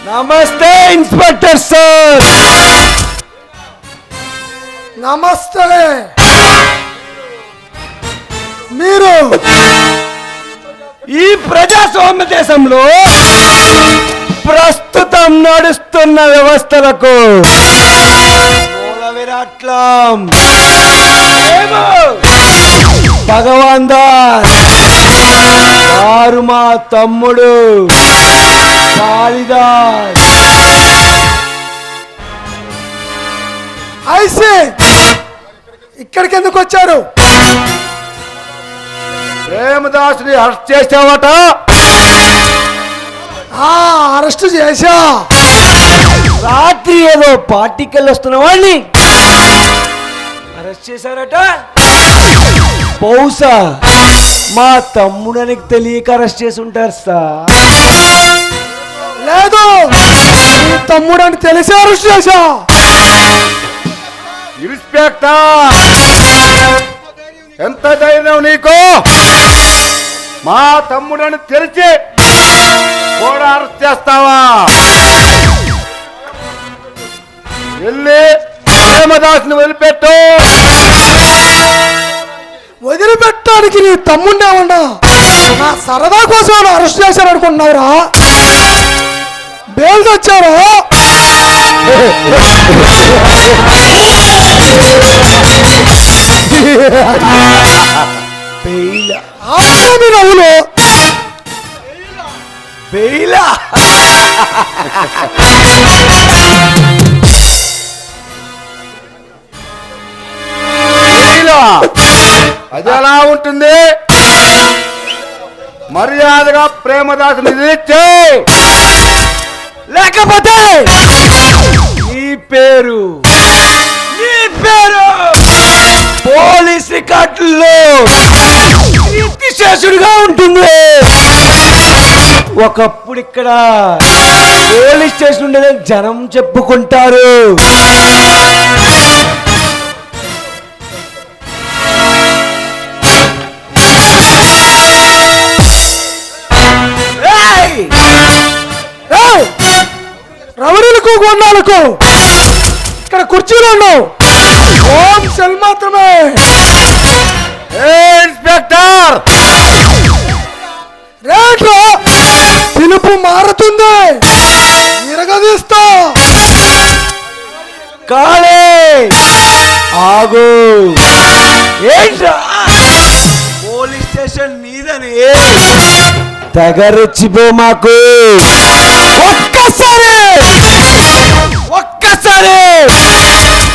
నమస్తే inspector sir. నమస్తే. మీరు ఈ ప్రజాస్వామ్య దేశంలో ప్రస్తుతం నడుస్తున్న వ్యవస్థలకు మూల విరాట్లం భగవాన్ దాస్, వారు మా తమ్ముడు కాళిదాస్. ఐసీ ఇక్కడికి ఎందుకు వచ్చారు? ప్రేమదాసుని అరెస్ట్ చేసావట? అరెస్ట్ చేశా. రాత్రి ఏదో పార్టీకి వస్తున్న వాడిని అరెస్ట్ చేశారట. బహుశా మా తమ్ముడానికి తెలియక అరెస్ట్ చేసి ఉంటారు సార్. లేదు, మీ తమ్ముడని తెలిసి అరెస్ట్ చేశా. ఇన్స్పెక్టర్, ఎంత ధైర్యం నీకు? మా తమ్ముడని తెలిసి కూడా అరెస్ట్ చేస్తావా? వెళ్ళి ప్రేమదాసుని వదిలిపెట్టు. వదిలిపెట్టడానికి నీ తమ్ముడే ఉన్నా నా సరదా కోసం అరెస్ట్ చేశారు అనుకుంటున్నావురా? బెయిల్ తెచ్చారా? మీరు అవును బెయిలా? అది ఎలా ఉంటుంది? మర్యాదగా ప్రేమదాసుని ఇచ్చే, లేకపోతే నీ పేరు పోలీస్ రికార్డుల్లో కీర్తిశేషుడిగా ఉంటుంది. ఒకప్పుడు ఇక్కడ పోలీస్ స్టేషన్ ఉండేదని జనం చెప్పుకుంటారు. రవణులకు గొండాలకు ఇక్కడ కుర్చీలు ఉండవు, హోం సెల్ మాత్రమే. ఇన్స్పెక్టర్, రేట్రా పిలుపు మారుతుంది, విరగదీస్తా. కాళే ఆగు. ఏంట్రా పోలీస్ స్టేషన్ నీదని తెగరెచ్చిపో మాకు. ఒక్కసారి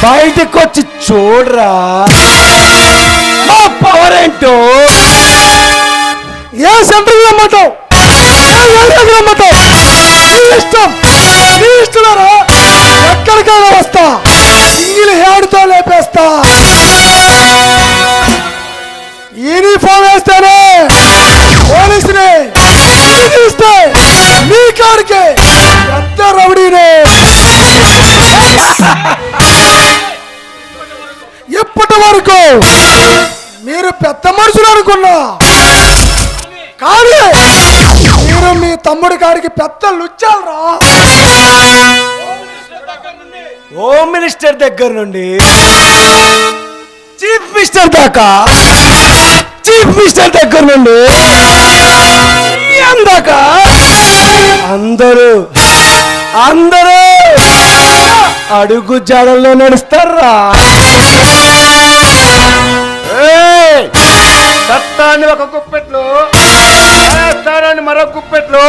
బయటకు వచ్చి చూడరా మా పవర్ ఏంటో. ఏ సెంటర్ రమ్మంటావు, రమ్మంటావు, నీ ఇష్టం, నీ ఇష్టరా. ఎక్కడికైనా వస్తా, సింగిల్ హ్యాండ్తో లేపేస్తా. యూనిఫామ్ వేస్తేనే పోలీసుని, ఇస్తే నీ కాడికి పెద్ద రౌడీనే. ఇప్పటి వరకు మీరు పెద్ద మనుషులు అనుకున్నా, కానీ మీరు మీ తమ్ముడి కాడికి పెద్ద లుచ్చాలరా. హోమ్ మినిస్టర్ దగ్గర నుండి చీఫ్ మినిస్టర్ దాకా, చీఫ్ మినిస్టర్ దగ్గర నుండి అందాక అందరూ అడుగు జాడల్లో నడుస్తారా. చట్టాన్ని ఒక గుప్పెట్లు, న్యాయస్థానాన్ని మరో గుప్పెట్లు,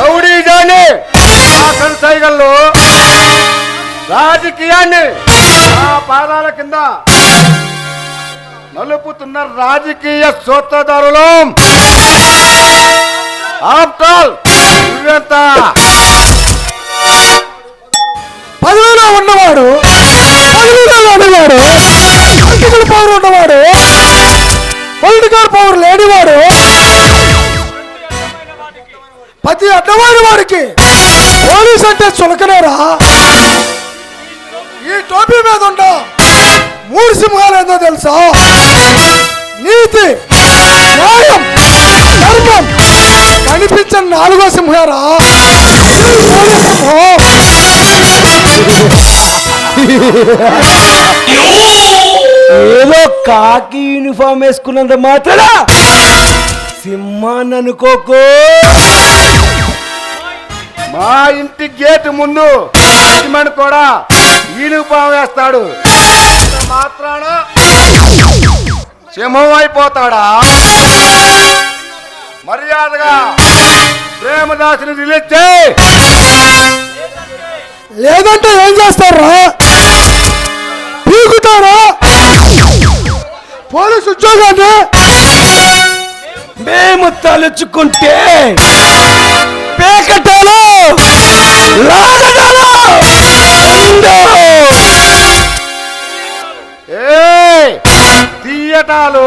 రౌడీజాన్ని ఆఖరి సైగల్లో, రాజకీయాన్ని ఆ పాదాల కింద నలుపుతున్న రాజకీయ సూత్రధారులు. ఆఫ్టర్ నువ్వెంత? పదవిలో ఉన్నవాడు, పొలిటికల్ పవర్ ఉన్నవాడు, పొలిటికల్ పవర్ లేనివాడు, ప్రతి అడ్డవాడి వాడికి పోలీస్ అంటే చులకనేరా. ఈ టోపీ మీద ఉన్న 3 సింహాలు ఏందో తెలుసా? నీతి, న్యాయం, ధర్మం కనిపించని 4వ సింహారా. ఏదో కాకి యూనిఫామ్ వేసుకున్నంత మాత్రాన సింహాన్ని అనుకోకు. మా ఇంటి గేటు ముందు యజమాని కూడా యూనిఫామ్ వేస్తాడు, అంత మాత్రాన సింహం అయిపోతాడా? మర్యాదగా ప్రేమదాసుని రిలీజ్ చేయి. లేదంటే ఏం చేస్తారా? పీకుతారా పోలీసు ఉద్యోగాన్ని? మేము తలుచుకుంటే పేకటాలు లాగటాలు ఉండవు. ఏయ్, తీయటాలు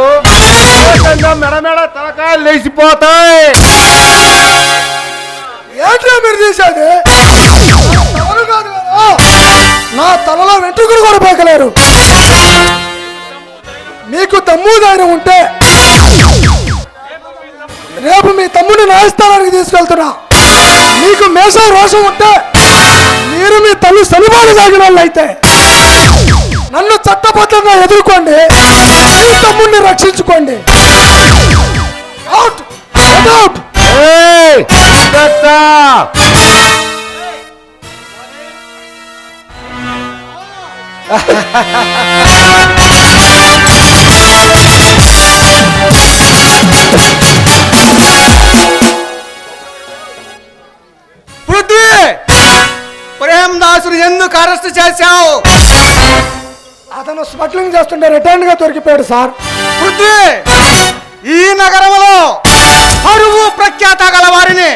ఏకంగా మెడమెడ తలకాయలు లేచిపోతాయి. ఏంట్రా మీరు తీసేది? తలలు కాదు కదా, నా తలలో వెంట్రుకలు కూడా పేకలేరు. మీకు దమ్ము ధైర్యం ఉంటే రేపు మీ తమ్ముడిని న్యాయస్థానానికి తీసుకెళ్తున్నా. మీకు మేషం రోషం ఉంటే మీరు మీ తల్లి సలిబాటు సాగిన వాళ్ళు అయితే నన్ను చట్టబద్ధంగా ఎదుర్కోండి, మీ తమ్ముడిని రక్షించుకోండి. Out out. ఏయ్, ఇదెట్టా? పృథ్వీ, ప్రేమదాసుని ఎందుకు అరెస్ట్ చేశావు? అతను స్మగ్లింగ్ చేస్తుంటే రిటర్న్ గా దొరికిపోయాడు సార్. పృథ్వీ, ఈ నగరంలో పరువు ప్రఖ్యాత గల వారిని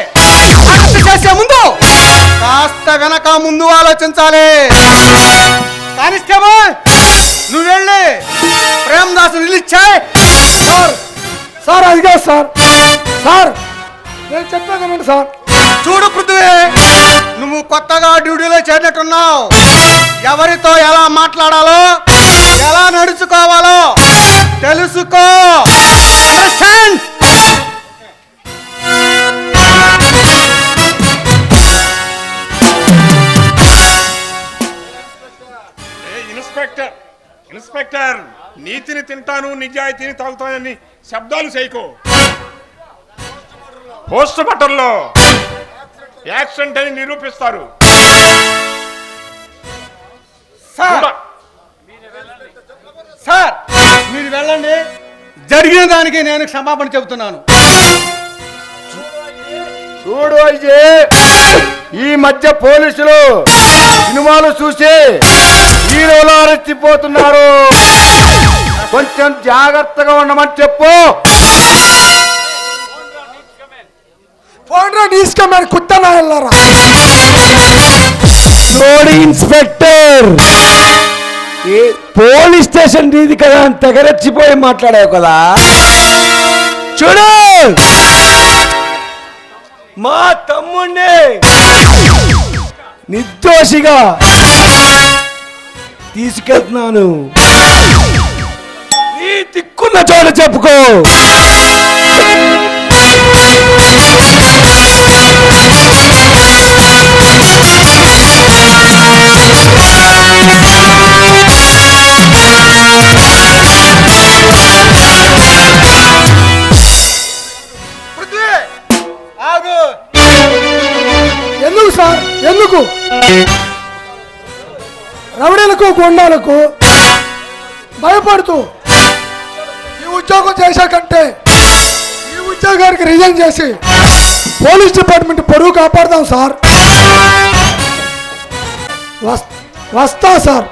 అరెస్ట్ చేసే ముందు కాస్త వెనక ముందు ఆలోచించాలి. కానిస్టేబుల్, నువ్వు వెళ్ళి ప్రేమదాసుని రిలీజ్ చేయి. సార్ సార్ అది కాదు సార్. సార్ నేను చెప్పేది సార్. చూడు పృథ్వీ, నువ్వు కొత్తగా డ్యూటీలో చేరినట్టున్నావు. ఎవరితో ఎలా మాట్లాడాలో, ఎలా నడుచుకోవాలో తెలుసుకో. అండర్స్టాండ్? ఇన్స్పెక్టర్, ఇన్స్పెక్టర్, నీతిని తింటాను నిజాయితీని తాగుతానని శబ్దాలు చేయకు. పోస్ట్ మార్టంలో యాక్సిడెంట్ అని నిరూపిస్తారు. సార్, సార్ మీరు వెళ్ళండి. జరిగిన దానికి నేను క్షమాపణ చెబుతున్నాను. చూడు అయ్యే, ఈ మధ్య పోలీసులు సినిమాలు చూసి హీరోలు అరెస్టిపోతున్నారు. కొంచెం జాగ్రత్తగా ఉండమని చెప్పు. పోండ్రా తీసుకెళ్ళి కుట్టనా వెళ్ళారా? చూడు ఇన్స్పెక్టర్, ఏ పోలీస్ స్టేషన్ నీది కదా అని తెగరెచ్చిపోయి మాట్లాడావు కదా. చూడు, మా తమ్ముణ్ణి నిర్దోషిగా తీసుకెళ్తున్నాను. నీ దిక్కున్న చోట చెప్పుకో. పృథ్వీ, ఆగు. ఎందుకు సార్? ఎందుకు రౌడీలకు గుండాలకు భయపడుతూ ఈ ఉద్యోగం చేశాకంటే ఈ ఉద్యోగానికి రిజైన్ చేసి పోలీస్ డిపార్ట్మెంట్ పరువు కాపాడదాం సార్. వస్తా సార్.